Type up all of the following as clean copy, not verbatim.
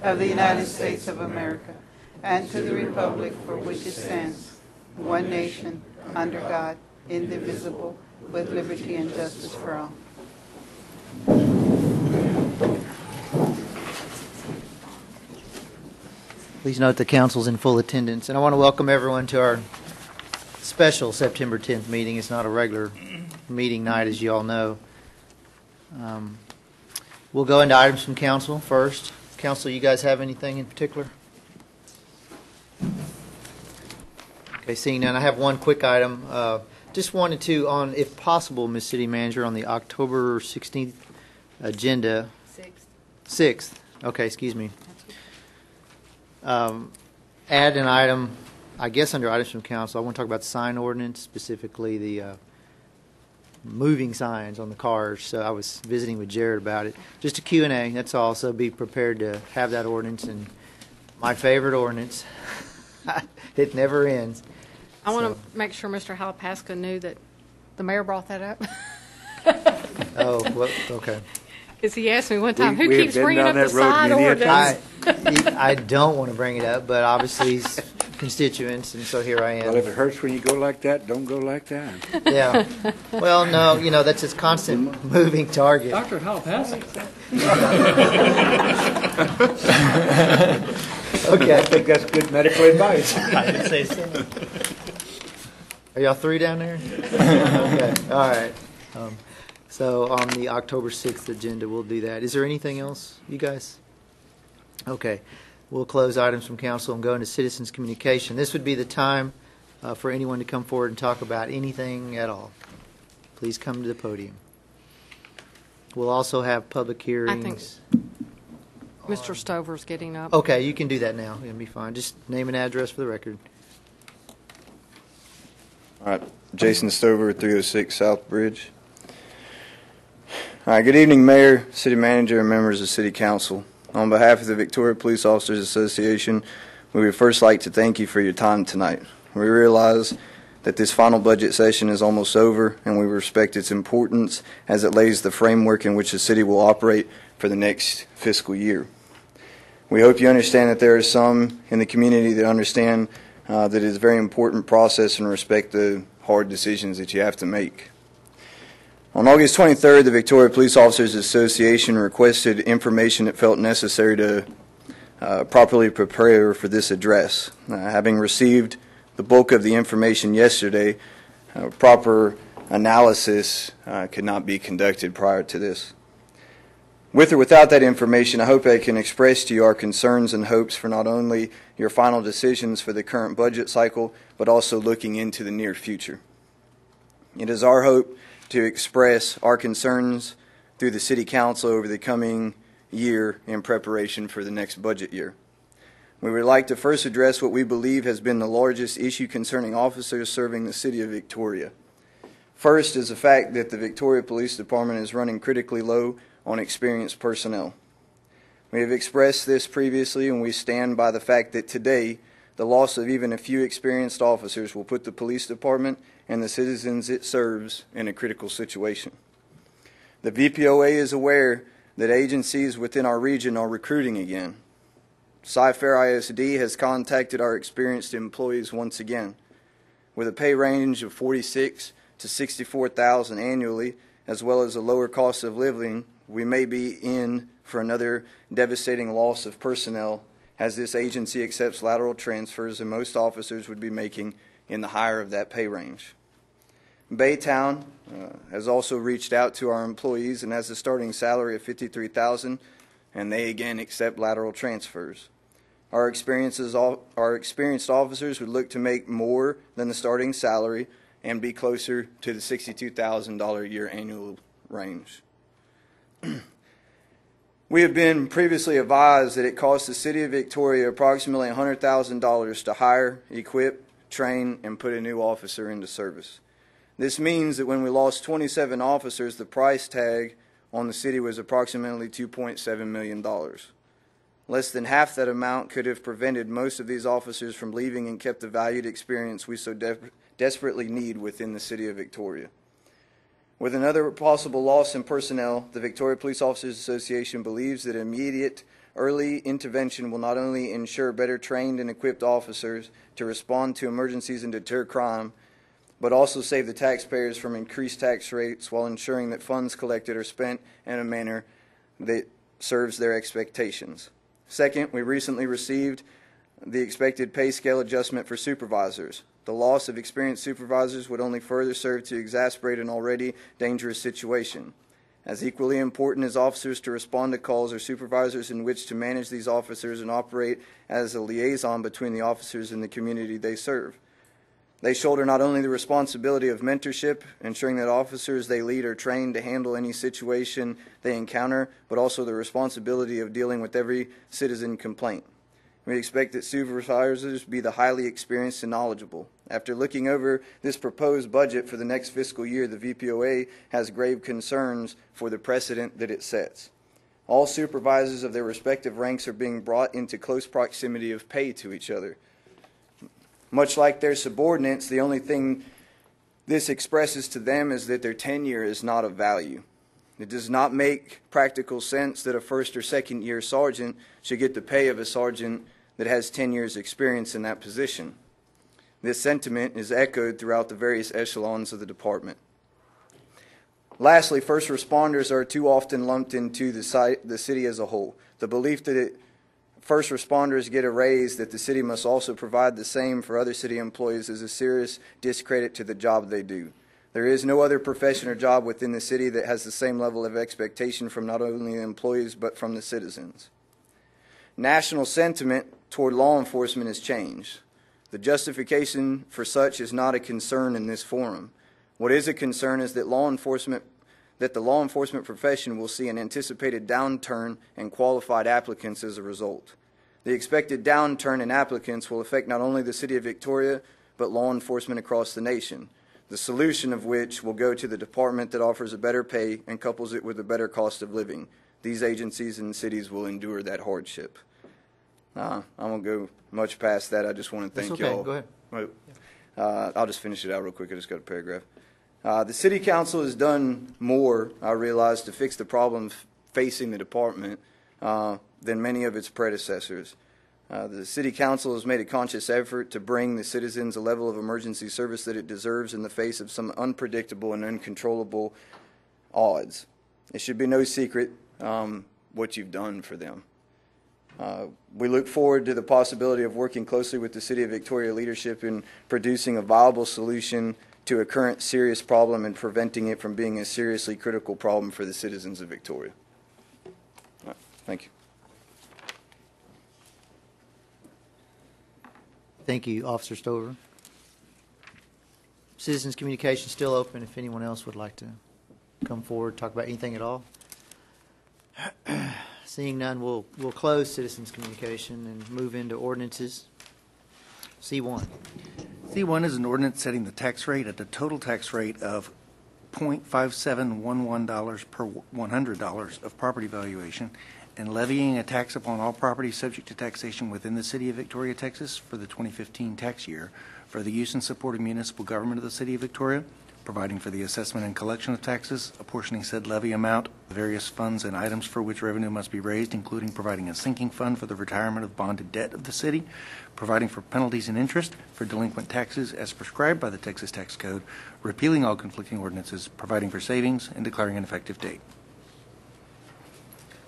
of the United States of America, and to the republic for which it stands, one nation, under God, indivisible, with liberty and justice for all. Please note the council's in full attendance, and I want to welcome everyone to our special September 10th meeting. It's not a regular meeting night, as you all know. We'll go into items from council first. Council, you guys have anything in particular? Okay, seeing none, I have one quick item. Just wanted to, if possible, Ms. City Manager, on the October 16th agenda. 6th. Okay, excuse me. Add an item, I guess under items from council. I want to talk about the sign ordinance, specifically the moving signs on the cars. So I was visiting with Jared about it. Just a Q&A, that's all. So be prepared to have that ordinance. And my favorite ordinance, it never ends. I want to make sure Mr. Halapaska knew that the mayor brought that up. Oh, well, okay. Because he asked me one time, who keeps bringing up the sign ordinance? I don't want to bring it up, but obviously he's constituents, and so here I am. Well, if it hurts when you go like that, don't go like that. Yeah. Well, no, that's his constant moving target. Dr. Halapaska. Okay, I think that's good medical advice. I would say so. Are y'all through down there? Okay. All right. So on the October 6th agenda, we'll do that. Is there anything else, you guys? Okay. We'll close items from council and go into citizens' communication. This would be the time for anyone to come forward and talk about anything at all. Please come to the podium. We'll also have public hearings. I think Mr. Stover's getting up. Okay, you can do that now. It'll be fine. Just name and address for the record. All right, Jason Stover, 306 South Bridge. All right, good evening, Mayor, City Manager, and members of City Council. On behalf of the Victoria Police Officers Association, we would first like to thank you for your time tonight. We realize that this final budget session is almost over, and we respect its importance as it lays the framework in which the city will operate for the next fiscal year. We hope you understand that there are some in the community that understand that it is a very important process and respect the hard decisions that you have to make. On August 23rd, the Victoria Police Officers Association requested information it felt necessary to properly prepare for this address. Having received the bulk of the information yesterday, proper analysis could not be conducted prior to this. With or without that information, I hope I can express to you our concerns and hopes for not only your final decisions for the current budget cycle, but also looking into the near future. It is our hope to express our concerns through the City Council over the coming year in preparation for the next budget year. We would like to first address what we believe has been the largest issue concerning officers serving the City of Victoria. First is the fact that the Victoria Police Department is running critically low on experienced personnel. We have expressed this previously, and we stand by the fact that today the loss of even a few experienced officers will put the police department and the citizens it serves in a critical situation. The VPOA is aware that agencies within our region are recruiting again. Cy-Fair ISD has contacted our experienced employees once again. With a pay range of $46,000 to $64,000 annually, as well as a lower cost of living, we may be in for another devastating loss of personnel, as this agency accepts lateral transfers and most officers would be making in the higher of that pay range. Baytown has also reached out to our employees and has a starting salary of $53,000, and they again accept lateral transfers. Our experienced officers would look to make more than the starting salary and be closer to the $62,000 a year annual range. We have been previously advised that it costs the City of Victoria approximately $100,000 to hire, equip, train, and put a new officer into service. This means that when we lost 27 officers, the price tag on the city was approximately $2.7 million. Less than half that amount could have prevented most of these officers from leaving and kept the valued experience we so desperately need within the City of Victoria. With another possible loss in personnel, the Victoria Police Officers Association believes that immediate Early intervention will not only ensure better trained and equipped officers to respond to emergencies and deter crime, but also save the taxpayers from increased tax rates while ensuring that funds collected are spent in a manner that serves their expectations. Second, we recently received the expected pay scale adjustment for supervisors. The loss of experienced supervisors would only further serve to exacerbate an already dangerous situation. As equally important as officers to respond to calls are supervisors in which to manage these officers and operate as a liaison between the officers and the community they serve. They shoulder not only the responsibility of mentorship, ensuring that officers they lead are trained to handle any situation they encounter, but also the responsibility of dealing with every citizen complaint. We expect that supervisors be the highly experienced and knowledgeable. After looking over this proposed budget for the next fiscal year, the VPOA has grave concerns for the precedent that it sets. All supervisors of their respective ranks are being brought into close proximity of pay to each other. Much like their subordinates, the only thing this expresses to them is that their tenure is not of value. It does not make practical sense that a first or second year sergeant should get the pay of a sergeant that has 10 years experience in that position. This sentiment is echoed throughout the various echelons of the department. Lastly, first responders are too often lumped into the city as a whole. The belief that first responders get a raise that the city must also provide the same for other city employees is a serious discredit to the job they do. There is no other profession or job within the city that has the same level of expectation from not only the employees but from the citizens. National sentiment toward law enforcement has changed. The justification for such is not a concern in this forum. What is a concern is that the law enforcement profession will see an anticipated downturn in qualified applicants as a result. The expected downturn in applicants will affect not only the city of Victoria, but law enforcement across the nation, the solution of which will go to the department that offers a better pay and couples it with a better cost of living. These agencies and cities will endure that hardship. I won't go much past that. I just want to thank That's okay. y'all. Go ahead. I'll just finish it out real quick. I just got a paragraph. The City Council has done more, I realize, to fix the problems facing the department than many of its predecessors. The City Council has made a conscious effort to bring the citizens a level of emergency service that it deserves in the face of some unpredictable and uncontrollable odds. It should be no secret what you've done for them. We look forward to the possibility of working closely with the City of Victoria leadership in producing a viable solution to a current serious problem and preventing it from being a seriously critical problem for the citizens of Victoria. All right, thank you. Thank you, Officer Stover. Citizens communication still open if anyone else would like to come forward, talk about anything at all. Seeing none, we'll close citizens communication and move into ordinances. C1. C1 is an ordinance setting the tax rate at the total tax rate of $0.5711 per $100 of property valuation and levying a tax upon all property subject to taxation within the City of Victoria, Texas for the 2015 tax year for the use and support of municipal government of the City of Victoria, providing for the assessment and collection of taxes, apportioning said levy amount, the various funds and items for which revenue must be raised, including providing a sinking fund for the retirement of bonded debt of the city, providing for penalties and interest for delinquent taxes as prescribed by the Texas Tax Code, repealing all conflicting ordinances, providing for savings, and declaring an effective date.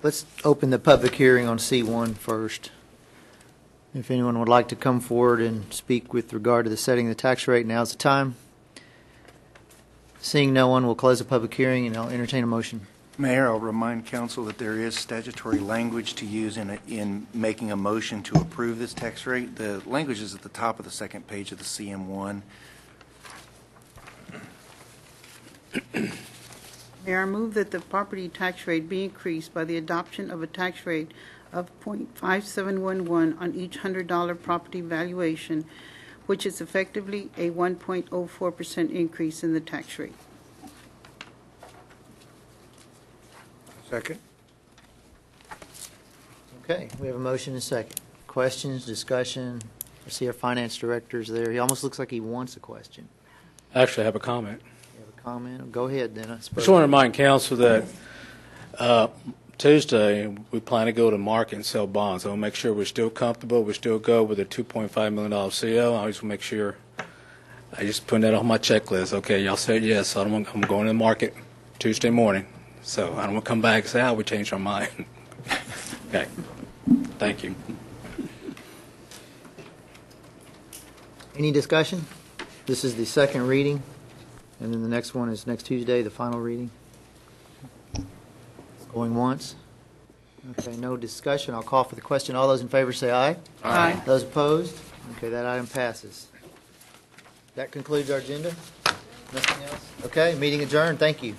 Let's open the public hearing on C1 first. If anyone would like to come forward and speak with regard to the setting of the tax rate, now's the time. Seeing no one, we'll close the public hearing and I'll entertain a motion. Mayor, I'll remind council that there is statutory language to use in making a motion to approve this tax rate. The language is at the top of the second page of the CM1. Mayor, I move that the property tax rate be increased by the adoption of a tax rate of .5711 on each $100 property valuation, which is effectively a 1.04% increase in the tax rate. Second. Okay, we have a motion and a second. Questions, discussion? I see our finance director's there. He almost looks like he wants a question. Actually, I have a comment. You have a comment? Go ahead then, I suppose. I just want to remind council that Tuesday, we plan to go to market and sell bonds. I'll make sure we're still comfortable. We still go with a $2.5 million CO. I always make sure. I just put that on my checklist. Okay, y'all said yes, so I'm going to the market Tuesday morning. So I don't want to come back and say, we changed our mind. Okay. Thank you. Any discussion? This is the second reading, and then the next one is next Tuesday, the final reading. Going once? Okay, no discussion. I'll call for the question. All those in favor say aye. Aye. Those opposed? Okay, that item passes. That concludes our agenda. Nothing else? Okay, meeting adjourned. Thank you.